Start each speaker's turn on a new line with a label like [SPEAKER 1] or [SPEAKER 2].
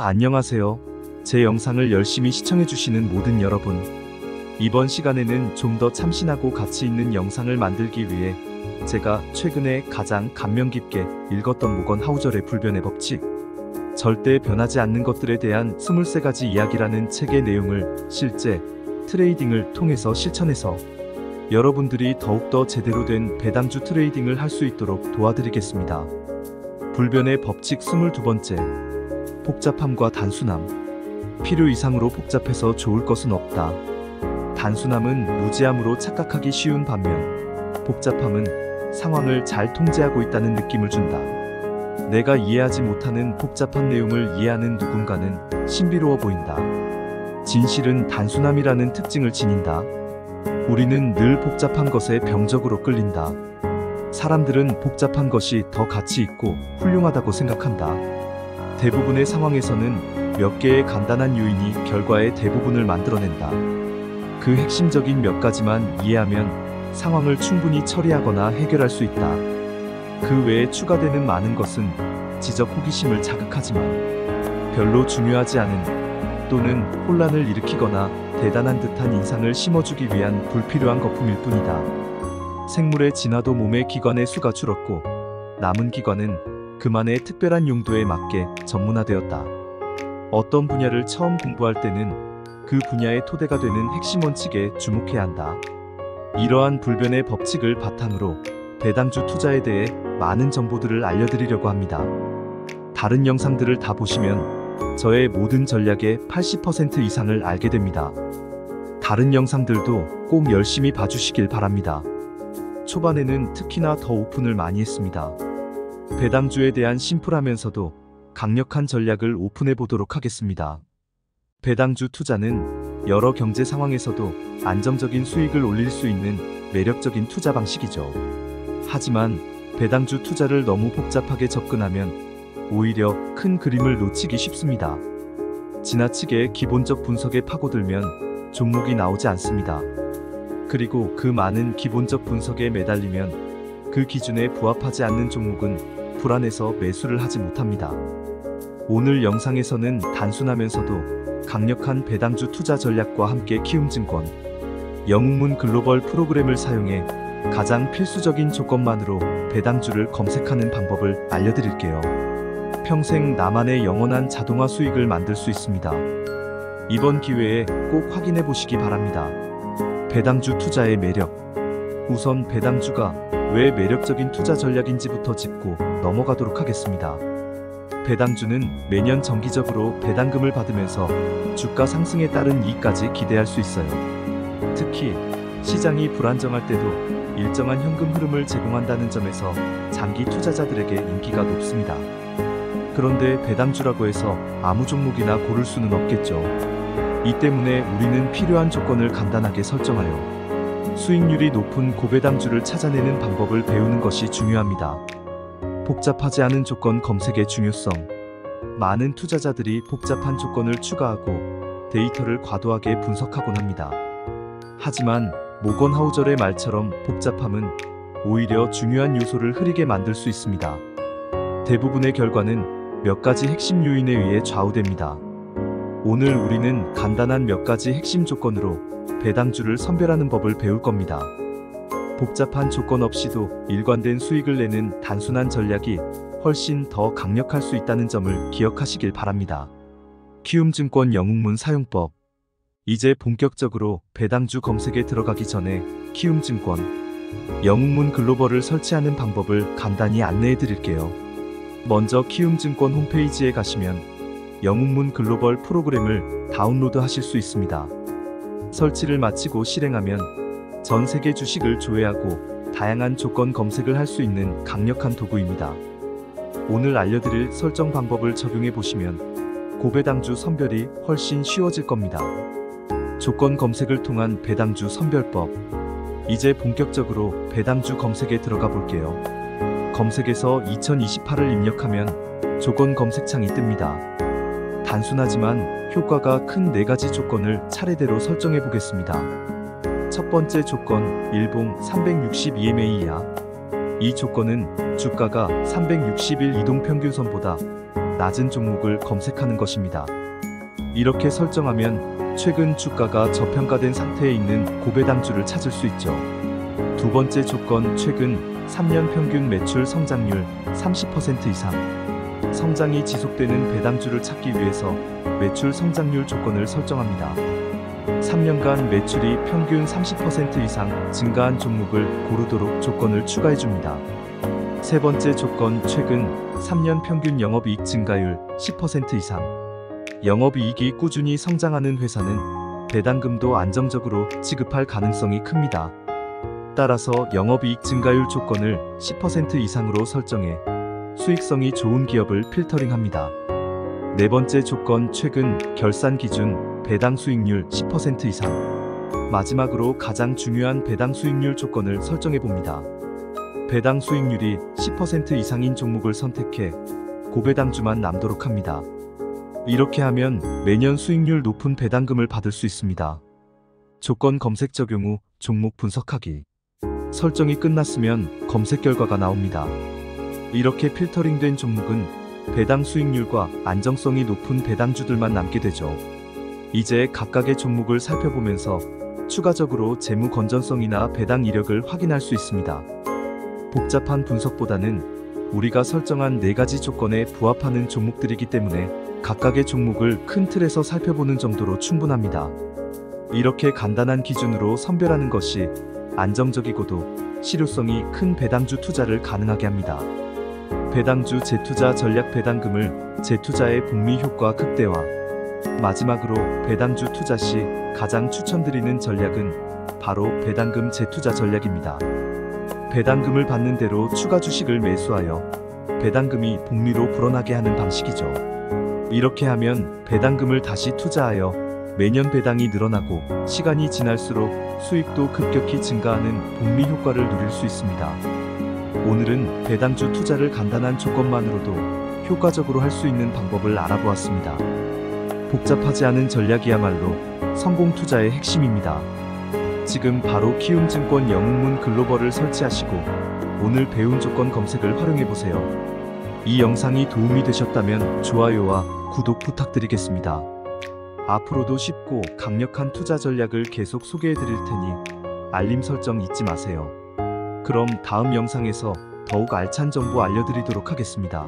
[SPEAKER 1] 안녕하세요. 제 영상을 열심히 시청해주시는 모든 여러분. 이번 시간에는 좀 더 참신하고 가치 있는 영상을 만들기 위해 제가 최근에 가장 감명 깊게 읽었던 모건 하우절의 불변의 법칙, 절대 변하지 않는 것들에 대한 23가지 이야기라는 책의 내용을 실제 트레이딩을 통해서 실천해서 여러분들이 더욱더 제대로 된 배당주 트레이딩을 할 수 있도록 도와드리겠습니다. 불변의 법칙 22번째. 복잡함과 단순함. 필요 이상으로 복잡해서 좋을 것은 없다. 단순함은 무지함으로 착각하기 쉬운 반면 복잡함은 상황을 잘 통제하고 있다는 느낌을 준다. 내가 이해하지 못하는 복잡한 내용을 이해하는 누군가는 신비로워 보인다. 진실은 단순함이라는 특징을 지닌다. 우리는 늘 복잡한 것에 병적으로 끌린다. 사람들은 복잡한 것이 더 가치 있고 훌륭하다고 생각한다. 대부분의 상황에서는 몇 개의 간단한 요인이 결과의 대부분을 만들어낸다. 그 핵심적인 몇 가지만 이해하면 상황을 충분히 처리하거나 해결할 수 있다. 그 외에 추가되는 많은 것은 지적 호기심을 자극하지만 별로 중요하지 않은 또는 혼란을 일으키거나 대단한 듯한 인상을 심어주기 위한 불필요한 거품일 뿐이다. 생물의 진화도 몸의 기관의 수가 줄었고 남은 기관은 그만의 특별한 용도에 맞게 전문화되었다. 어떤 분야를 처음 공부할 때는 그 분야의 토대가 되는 핵심 원칙에 주목해야 한다. 이러한 불변의 법칙을 바탕으로 배당주 투자에 대해 많은 정보들을 알려드리려고 합니다. 다른 영상들을 다 보시면 저의 모든 전략의 80% 이상을 알게 됩니다. 다른 영상들도 꼭 열심히 봐주시길 바랍니다. 초반에는 특히나 더 오픈을 많이 했습니다. 배당주에 대한 심플하면서도 강력한 전략을 오픈해 보도록 하겠습니다. 배당주 투자는 여러 경제 상황에서도 안정적인 수익을 올릴 수 있는 매력적인 투자 방식이죠. 하지만 배당주 투자를 너무 복잡하게 접근하면 오히려 큰 그림을 놓치기 쉽습니다. 지나치게 기본적 분석에 파고들면 종목이 나오지 않습니다. 그리고 그 많은 기본적 분석에 매달리면 그 기준에 부합하지 않는 종목은 불안해서 매수를 하지 못합니다. 오늘 영상에서는 단순하면서도 강력한 배당주 투자 전략과 함께 키움증권 영웅문 글로벌 프로그램을 사용해 가장 필수적인 조건만으로 배당주를 검색하는 방법을 알려드릴게요. 평생 나만의 영원한 자동화 수익을 만들 수 있습니다. 이번 기회에 꼭 확인해 보시기 바랍니다. 배당주 투자의 매력. 우선 배당주가 왜 매력적인 투자 전략인지부터 짚고 넘어가도록 하겠습니다. 배당주는 매년 정기적으로 배당금을 받으면서 주가 상승에 따른 이익까지 기대할 수 있어요. 특히 시장이 불안정할 때도 일정한 현금 흐름을 제공한다는 점에서 장기 투자자들에게 인기가 높습니다. 그런데 배당주라고 해서 아무 종목이나 고를 수는 없겠죠. 이 때문에 우리는 필요한 조건을 간단하게 설정하여 수익률이 높은 고배당주를 찾아내는 방법을 배우는 것이 중요합니다. 복잡하지 않은 조건 검색의 중요성. 많은 투자자들이 복잡한 조건을 추가하고 데이터를 과도하게 분석하곤 합니다. 하지만 모건 하우절의 말처럼 복잡함은 오히려 중요한 요소를 흐리게 만들 수 있습니다. 대부분의 결과는 몇 가지 핵심 요인에 의해 좌우됩니다. 오늘 우리는 간단한 몇 가지 핵심 조건으로 배당주를 선별하는 법을 배울 겁니다. 복잡한 조건 없이도 일관된 수익을 내는 단순한 전략이 훨씬 더 강력할 수 있다는 점을 기억하시길 바랍니다. 키움증권 영웅문 사용법. 이제 본격적으로 배당주 검색에 들어가기 전에 키움증권 영웅문 글로벌을 설치하는 방법을 간단히 안내해 드릴게요. 먼저 키움증권 홈페이지에 가시면 영웅문 글로벌 프로그램을 다운로드 하실 수 있습니다. 설치를 마치고 실행하면 전 세계 주식을 조회하고 다양한 조건 검색을 할 수 있는 강력한 도구입니다. 오늘 알려드릴 설정 방법을 적용해 보시면 고배당주 선별이 훨씬 쉬워질 겁니다. 조건 검색을 통한 배당주 선별법. 이제 본격적으로 배당주 검색에 들어가 볼게요. 검색에서 2028을 입력하면 조건 검색창이 뜹니다. 단순하지만 효과가 큰 4가지 조건을 차례대로 설정해 보겠습니다. 첫 번째 조건, 일봉 362MA야. 이 조건은 주가가 360일 이동평균선보다 낮은 종목을 검색하는 것입니다. 이렇게 설정하면 최근 주가가 저평가된 상태에 있는 고배당주를 찾을 수 있죠. 두 번째 조건, 최근 3년 평균 매출 성장률 30% 이상. 성장이 지속되는 배당주를 찾기 위해서 매출 성장률 조건을 설정합니다. 3년간 매출이 평균 30% 이상 증가한 종목을 고르도록 조건을 추가해줍니다. 세 번째 조건, 최근 3년 평균 영업이익 증가율 10% 이상. 영업이익이 꾸준히 성장하는 회사는 배당금도 안정적으로 지급할 가능성이 큽니다. 따라서 영업이익 증가율 조건을 10% 이상으로 설정해 수익성이 좋은 기업을 필터링합니다. 네 번째 조건, 최근 결산 기준 배당 수익률 10% 이상. 마지막으로 가장 중요한 배당 수익률 조건을 설정해 봅니다. 배당 수익률이 10% 이상인 종목을 선택해 고배당주만 남도록 합니다. 이렇게 하면 매년 수익률 높은 배당금을 받을 수 있습니다. 조건 검색 적용 후 종목 분석하기. 설정이 끝났으면 검색 결과가 나옵니다. 이렇게 필터링된 종목은 배당 수익률과 안정성이 높은 배당주들만 남게 되죠. 이제 각각의 종목을 살펴보면서 추가적으로 재무 건전성이나 배당 이력을 확인할 수 있습니다. 복잡한 분석보다는 우리가 설정한 4가지 조건에 부합하는 종목들이기 때문에 각각의 종목을 큰 틀에서 살펴보는 정도로 충분합니다. 이렇게 간단한 기준으로 선별하는 것이 안정적이고도 실효성이 큰 배당주 투자를 가능하게 합니다. 배당주 재투자 전략. 배당금을 재투자의 복리 효과 극대화. 마지막으로 배당주 투자 시 가장 추천드리는 전략은 바로 배당금 재투자 전략입니다. 배당금을 받는 대로 추가 주식을 매수하여 배당금이 복리로 불어나게 하는 방식이죠. 이렇게 하면 배당금을 다시 투자하여 매년 배당이 늘어나고 시간이 지날수록 수익도 급격히 증가하는 복리 효과를 누릴 수 있습니다. 오늘은 배당주 투자를 간단한 조건만으로도 효과적으로 할 수 있는 방법을 알아보았습니다. 복잡하지 않은 전략이야말로 성공 투자의 핵심입니다. 지금 바로 키움증권 영웅문 글로벌을 설치하시고 오늘 배운 조건 검색을 활용해보세요. 이 영상이 도움이 되셨다면 좋아요와 구독 부탁드리겠습니다. 앞으로도 쉽고 강력한 투자 전략을 계속 소개해드릴 테니 알림 설정 잊지 마세요. 그럼 다음 영상에서 더욱 알찬 정보 알려드리도록 하겠습니다.